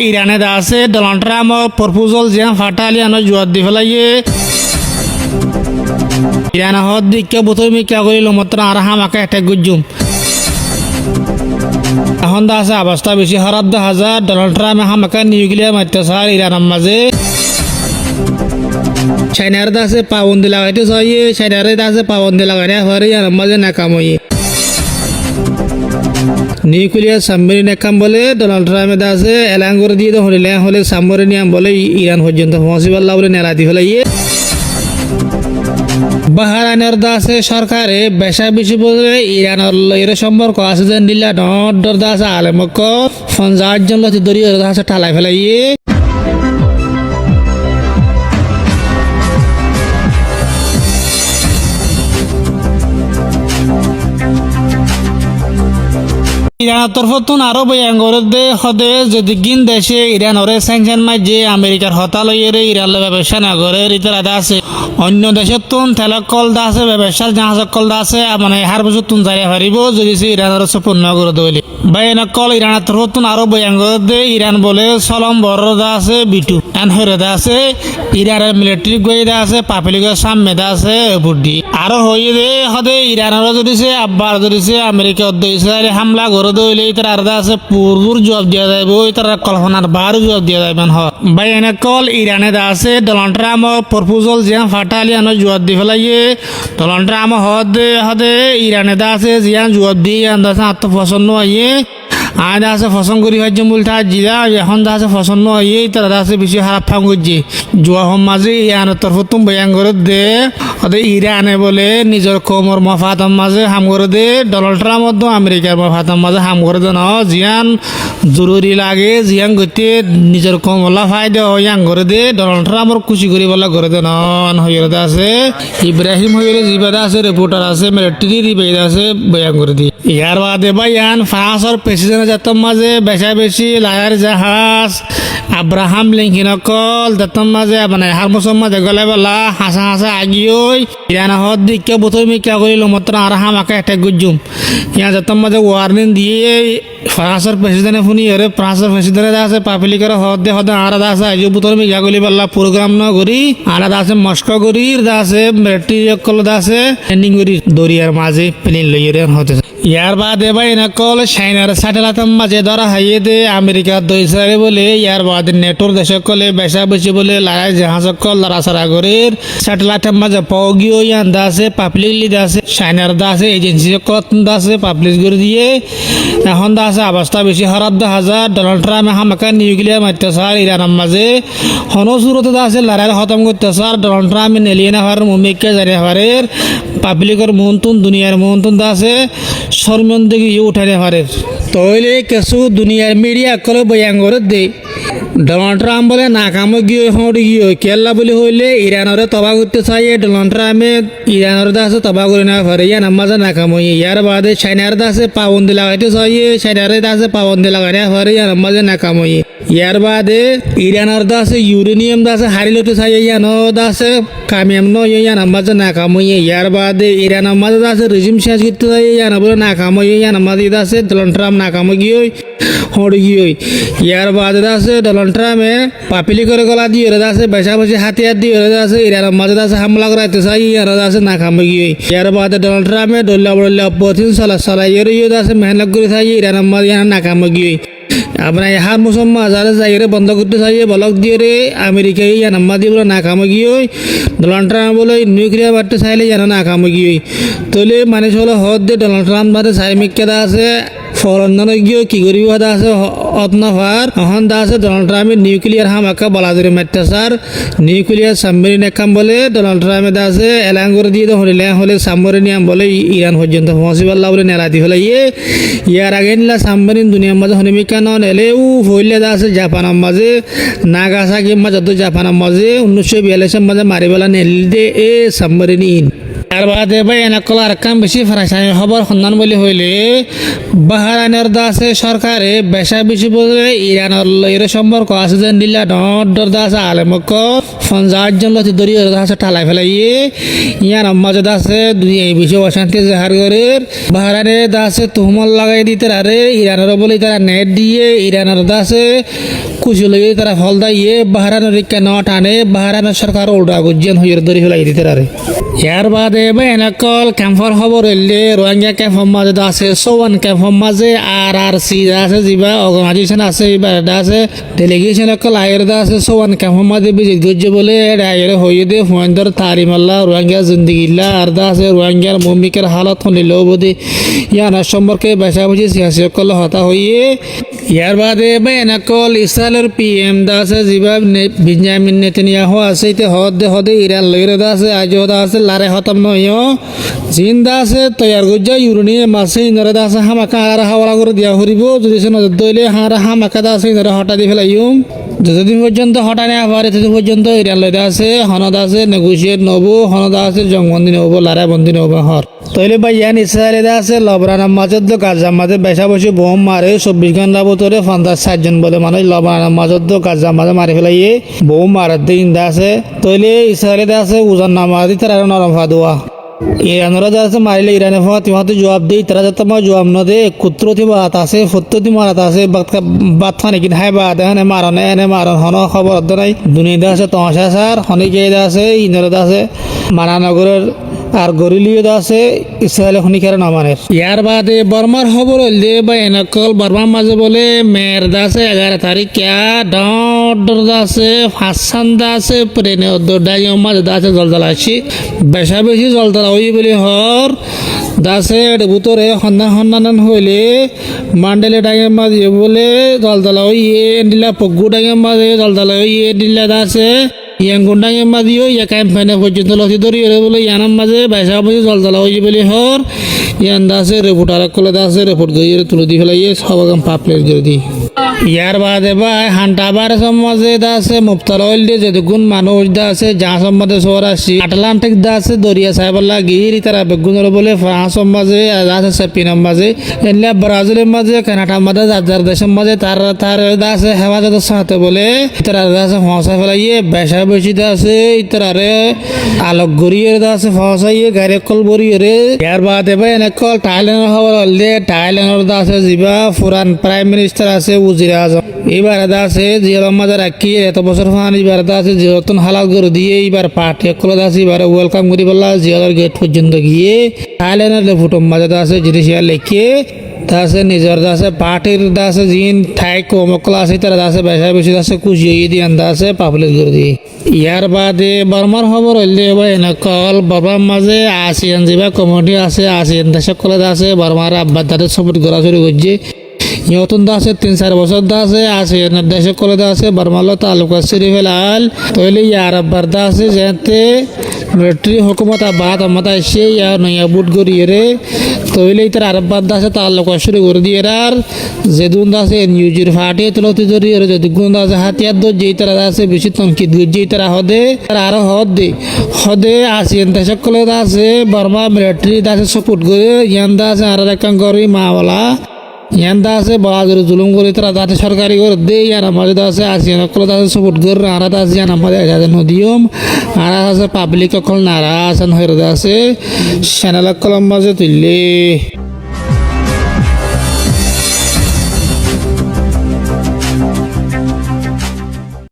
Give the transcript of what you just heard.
ইরানে দা আছে Donald Trump proposal যে ফাটালিয়ানো জোয়ার দি ফেলাইয়ে ইরান হদ দিকে বোতল মিকা করিল মাত্র আর হামাকে একটা গুজুম এখন দা আছে অবস্থা বেশি খারাপ 10,000 ডোনাল্ড ট্রাম্প হামাকে নিউক্লিয়ার মারতেছার ইরানের মাঝে চাইনার দা আছে পাবন্দি লাগাইতে চাইয়ে চাইনারে দা আছে পাবন্দি লাগাইতে পারে ইরানের মাঝে নাকাম হইয়ে নিউক্লিয়ার সাবমেরিন একাম বলে ডোনাল্ড ট্রাম্পে দা আছে এলান করে দিয়ে হলে সাবমেরিনিয়াম বলে ইরান পর্যন্ত পৌঁছিবাল্লা বলে নেলাদি ফেলাইয়ে বাহারাইনের দা আছে সরকারে বেশা বেশি বলে ইরানের সম্পর্ক আছে যে নীলা ডর দা আছে আলেমক 50 জন লতি দরিয়ে দা আছে ঠালাই ফেলাইয়ে ইরানের তরফতুন আরো বয়াঙ্গরে হদে যদি গিন দেশে ইরানরে স্যাংশন মাঝে আমেরিকার হতালয়ের ইরান ব্যবসা না করে রিতার আদা আছে অন্য দেশের তুন তেলকল দা আছে ব্যবসার জাহাজকল দা আছে মানে হার বছর তুন যাই হারিব যদি সে ইরানের পূর্ণ করে দলি বাইনকল ইরানের তরফতুন আরো বয়াঙ্গরে ইরান বলে সলম বড় দা আছে বিটু এন হরে দা আছে ইরানের মিলিটারি গই দা আছে পাপিলিগের সামনে দা আছে বুদ্ধি আরো হয়ে দে হদে ইরানের যদি সে আব্বার যদি সে আমেরিকা ইসরায়েলে হামলা করে দইলে ইতার আরদা আছে পুরুর জবাব দিয়া যাইব ইতার কল্পনার বার জবাব দিয়া যাইবেন হ ভাই এনে কল ইরানে দা আছে ডোনাল্ড ট্রাম্প প্রপোজাল যে ফাটালিয়ানো জবাব দি ফেলাইয়ে ডোনাল্ড ট্রাম্প হদে ইরানে দা আছে জিয়ান জবাব দিয়ে আন্দাজ আত্মপছন্দ হইয়ে আয় দা আছে পছন্দ করি হচ্ছে মূলটা জিরা এখন দা আছে পছন্দ হইয়ে তারা দা আছে বেশি খারাপ ফাং করছে জুয়া হম মাঝে ইয়ানের তরফ তুম বয়ান করে দে হদে ইরানে বলে নিজের কোমর মফাতম মাঝে হাম করে দে ডোনাল্ড ট্রাম্প আমেরিকার মফাতম মাঝে হাম করে দে ন জিয়ান জরুরি লাগে জিয়ান গতি নিজের কোমলা ফায়দা হইয়াং করে দে ডোনাল্ড ট্রাম্পর খুশি করি বলা করে দে নন হইরে আছে ইব্রাহিম হইরে জিবাদা আছে রিপোর্টার আছে মিলিটারি রিবেদ আছে বয়ান করে দি ইয়ার বাদে বায়ান ফ্রান্সর প্রেসিডেন্ট যাতম মাঝে বেশা বেশি লায়ার জাহাজ আব্রাহাম লিঙ্কিন কল যাতম মাঝে মানে হার মৌসুম মাঝে গলে বলা হাসা আগিওই ইরান হদ দিকে বোতল মিকা করিল মাত্র আর হামাকে একটা গুজুম ইয়া যাতম মাঝে ওয়ার্নিং দিয়ে ফ্রান্সর প্রেসিডেন্ট শুনি এরে ফ্রান্সর প্রেসিডেন্ট আছে পাবলিকের হদে আলাদা আছে আজ বোতল মিকা করি বলা প্রোগ্রাম ন করি আলাদা আছে মস্কো করি আছে মিলিটারি কল আছে এন্ডিং করি দরিয়ার মাঝে প্লেন লইয়ে হতে ইয়ার বাদে ভাই নকল চাইনার স্যাটেলাইটের মাঝে ধরা হাইয়ে দে আমেরিকার দইসারে বলে ইয়ার বাদে নেটোর দেশে কলে বেশা বেশি বলে লাগাই জাহাজ কল লড়াছাড়া করে স্যাটেলাইটের মাঝে পগিও ইয়ান দা আছে পাবলিকলি দা আছে চাইনার দা আছে এজেন্সি কত দা আছে পাবলিশ করে দিয়ে এখন দা আছে অবস্থা বেশি খারাপ 10,000 ডোনাল্ড ট্রাম্প হামাকা নিউক্লিয়ার মারতেছার ইরানের মাঝে হন সুরতে দা আছে লড়াই খতম করতেছার ডোনাল্ড ট্রাম্প নেলিয়ে না হার মুমিকে জানিয়ে হারে পাবলিকের মনতুন দুনিয়ার মনতুন দা আছে শর্মিন্দগি উঠানে পারে তইলে কিছু দুনিয়ার মিডিয়া করে বয়ান করে দে ডোনাল্ড ট্রাম্প বলে নাকাম গিয়ে হড়ি গিয়ে কেল্লা বলে হইলে ইরানরে তবা করতে চাই ডোনাল্ড ট্রাম্পে ইরানের দাসে তবা করে না পারে ইয়ার মাঝে নাকাম হই ইয়ার বাদে চাইনার দাসে পাবন্দি লাগাইতে চাই চাইনারে দাসে পাবন্দি লাগাই না পারে ইয়ার মাঝে নাকাম হই ইয়ার বাদে ইরানের দাসে ইউরেনিয়াম দাসে হারিলতে চাই ইয়ানো দাসে কামিয়াম নয় ইয়ার মাঝে নাকাম হই ইয়ার বাদে ইরানের মাঝে দাসে রেজিম শেষ করতে চাই ইয়ার বলে নাকাম হই ইয়ার মাঝে দাসে ডোনাল্ড ট্রাম্প নাকাম গিয়ে হড়ি গিয়ে ইয়ার বাদে দাসে ডোনাল্ড ট্রাম্পে পাপিলি করে গলা দিয়ে আছে বেশা বেশি হাতিয়ার দিয়ে আছে ইরানের মাঝে আছে হামলা করাইতে চাই ইয়ার আছে নাকাম গিয়ে ইয়ার বাদে ডোনাল্ড ট্রাম্পে ডল্লা পথিন চালাই আছে মেহনত করে চাই ইরানের মাঝে নাকাম গিয়ে আপনার হার মৌসুম মাঝারে যাইরে বন্ধ করতে চাই বলক দিয়ে রে আমেরিকায় ইয়ার নাম্বার দিয়ে বলে নাকাম গিয়ে ডোনাল্ড ট্রাম্প বলে নিউক্লিয়ার বাড়তে চাইলে যেন নাকাম গিয়ে তোলে মানুষ হলো হদ দিয়ে ডোনাল্ড ট্রাম্প বাদে চাই মিকেদা আছে ফলন্দন গিয়ে কি করিব আছে অতনফার এখন দা আছে ডোনাল্ড ট্রাম্পের নিউক্লিয়ার হামাকা বলা ধরে মারতেছার নিউক্লিয়ার সাবমেরিন একাম বলে ডোনাল্ড ট্রাম্পে দা আছে এলান করে দিয়ে হলে সাবমেরিনিয়াম বলে ইরান পর্যন্ত পৌঁছিবাল্লা বলে নেলাতি হলে ইয়ার আগে নিলা সাবমেরিন দুনিয়ার মাঝে হনিমিকা ন নেলে হইলে দা আছে জাপানের মাঝে নাগাসাকির মাঝে জাপানের মাঝে 1942 মাঝে মারিবেলা নেলি দে এ সাবমেরিন ইন আর বাদে ভাই এনেকল আর কাম বেশি ফরাসানি খবর সন্ধান বলি হইলে বাহারানের দা আছে সরকারে বেশা বেশি বলে ইরানের লইয়ের সম্পর্ক আছে যে নীলা ডর দা আছে আলেমক 50 জন লতি দরি দা আছে ঠালাই ফেলাইয়ে ইয়ার মাঝে দা আছে দুই এই বেশি অশান্তি জাহার করে বাহারানে দা আছে তুহমল লাগাই দিতে আরে ইরানের বলে তারা নেট দিয়ে ইরানের দা আছে কুচি লইয়ে তারা ফল দাইয়ে বাহারানের রিক্কা ন টানে বাহারানের সরকার উল্টা গুজিয়ান হইয়ের দরি ফেলাই দিতে আরে ইয়ার বাদে ভাই এনেকল ক্যাম্পর খবর হইলে রোহিঙ্গা ক্যাম্পর মাঝে আছে সোয়ান ক্যাম্পর মাঝে RRC আছে যিবা অর্গানাইজেশন আছে এবার আছে ডেলিগেশন একল আয়ের আছে সোয়ান ক্যাম্পর মাঝে বিজিত গজ্জে বলে আয়ের হইয়ে দে ফোয়ান্দার তারিমাল্লাহ রোহিঙ্গা জিন্দিগিল্লা আর আছে রোহিঙ্গার মমিকের হালত হনিল বদি ইয়ানার সম্পর্কে বেশা বেশি সিয়াসি একল হতা হইয়ে ইয়ার বাদে ভাই এনেকল ইসরায়েলের PM দা আছে যিবা বেঞ্জামিন নেতানিয়াহু আছে ইতে হদে ইরান লইরে দা আছে আজ দা আছে লারে খতম নয় জিন্দা আছে তৈয়ার গজ্জা ইউরেনিয়াম আছে ইনারে দা আছে হামাকা আর হাওলা করে দিয়া হরিব যদি সে নজর দইলে হারা হামাকা দা আছে ইনারে হটা দি ফেলাইম যতদিন পর্যন্ত হটা নেওয়া পারে ততদিন পর্যন্ত ইরান লইদা আছে হনদা আছে নেগোসিয়েট নব হনদা আছে জংবন্দি নব লারা বন্দি নব হর তইলে ভাই ইয়ান ইসরায়েলে আছে লবনানের মাঝে তো গাজার মাঝে বেশা বসে বোম মারে 24 ঘন্টা ভিতরে 50-60 জন বলে মানুষ লবনানের মাঝে তো গাজার মাঝে মারি ফেলাইয়ে বোম মারার দিন আছে তইলে ইসরায়েলে আছে উজান নামা দি তারা নরম ফাদুয়া ইরানরা যা আছে মারিলে ইরানে ফাতে জবাব দেই তারা যাতে আমার জবাব ন দে কুত্রতি বাত আছে ফত্ততি মারাত আছে বাত ফানে কিন হাই বাদ এখানে মারনে এনে মারন হন খবর নাই দুনিয়া আছে তমাশা স্যার হনিকে আছে ইনরা আছে মানানগরের আর গরিলিও আছে ইসরায়েল খনিকার নামানের ইয়ার বাদে বর্মার খবর হইলে বা এনেকল বর্মার মাঝে বলে মেয়ের দাসে 11 তারিখ ক্যা ডর আছে ফাঁসান আছে প্রেনে ডাই মাঝে দাসে জলদলা আসি বেশা বেশি জলদলা হই বলে হর দাসে ভিতরে সন্ধান হইলে মান্ডেলে ডাইয়ের মাঝে বলে জলদলা হইয়ে দিলা পগ্গু ডাইয়ের মাঝে জলদলা হইয়ে দিলা দাসে yang gundang yang madiyo ya kain pene pojit lo tidori ore bole yanam maze baisa boje jaldala hoye bole hor yan dase report ara kole dase report goyere tulo di felaye sabagam papler jodi ইয়ার বাদে ভাই হান্টাবার সমাজে আছে মুফতারা হইল দিয়ে যেগুন মানুষ দা আছে যা সমাজে শহর আসি আটলান্টিক দা আছে দরিয়া সাহেবল্লা গিরি তারা বেগুনের বলে ফ্রান্স সমাজে আছে স্পেনের মাঝে এলে ব্রাজিলের মাঝে কানাডার মাঝে যার দেশের মাঝে তার দা আছে হেফাজতের সাথে বলে তারা আছে ফসা ফেলাইয়ে বেশা বেশি দা আছে তারারে আলোক গড়িয়ে দা আছে ফসাইয়ে গাড়ি কল বরিয়ে রে ইয়ার বাদে ভাই এনে কল থাইল্যান্ডের খবর হলে থাইল্যান্ডের দা আছে যিবা ফুরান প্রাইম মিনিস্টার আছে উজিরে আজম এবার আছে জিয়ার মাঝে রাখি এত বছর ফান এবার আছে জিয়তন হালাল করে দিয়ে এবার পার্টি কলে আছে এবার ওয়েলকাম করি বললা জিয়ার গেট পর্যন্ত গিয়ে থাইল্যান্ডের ফুটম মাঝে আছে জিনিসিয়া লেখে আছে নিজের আছে পার্টির আছে জিন ঠাই কমকলা আছে তারা আছে বেশা বেশি আছে কুচিয়ে দিয়ে আন্দা আছে পাবলিক করে দিয়ে ইয়ার বাদে বর্মার খবর হইলে বা এনেকল বর্মার মাঝে আসিয়ান যেবা কমিটি আছে আসিয়ান দেশে কলে আছে বর্মার আব্বার দাদের সাপোর্ট করা শুরু করছে নতুন দা আছে 3-4 বছর দা আছে আসিয়ানের দেশে কলে দা আছে বর্মাল তালুকা সিরি ফেলাল তইলে ইয়ার আব্বার দা আছে যেতে মিলিটারি হুকুমত আবাদ আমতা এসে ইয়ার নয়া বুট গড়িয়ে রে তইলে তার আব্বার দা আছে তালুকা শুরু করে দিয়ে আর যেদুন দা আছে নিউজির ফাটে তুলতে ধরি আর যদি গুণ দা আছে হাতিয়ার দো যেই তারা আছে বেশি তমকিত যেই তারা হদে আর আরো হদে আসিয়ান দেশে কলে দা আছে বর্মা মিলিটারি দা আছে সাপোর্ট করে ইয়ান দা আছে আর একটা করি মাওলা ইয়ান্দা আছে বাজারে জুলুম করে তারা দাঁতে সরকারি করে দেই আর আমাদের আছে আসিয়ান কলে আছে সাপোর্ট করে আর আছে জান আমাদের এজাজে নদিয়ম আর আছে পাবলিক কল নারা আছেন হয়ে আছে সেনালা কলম মাঝে তুললে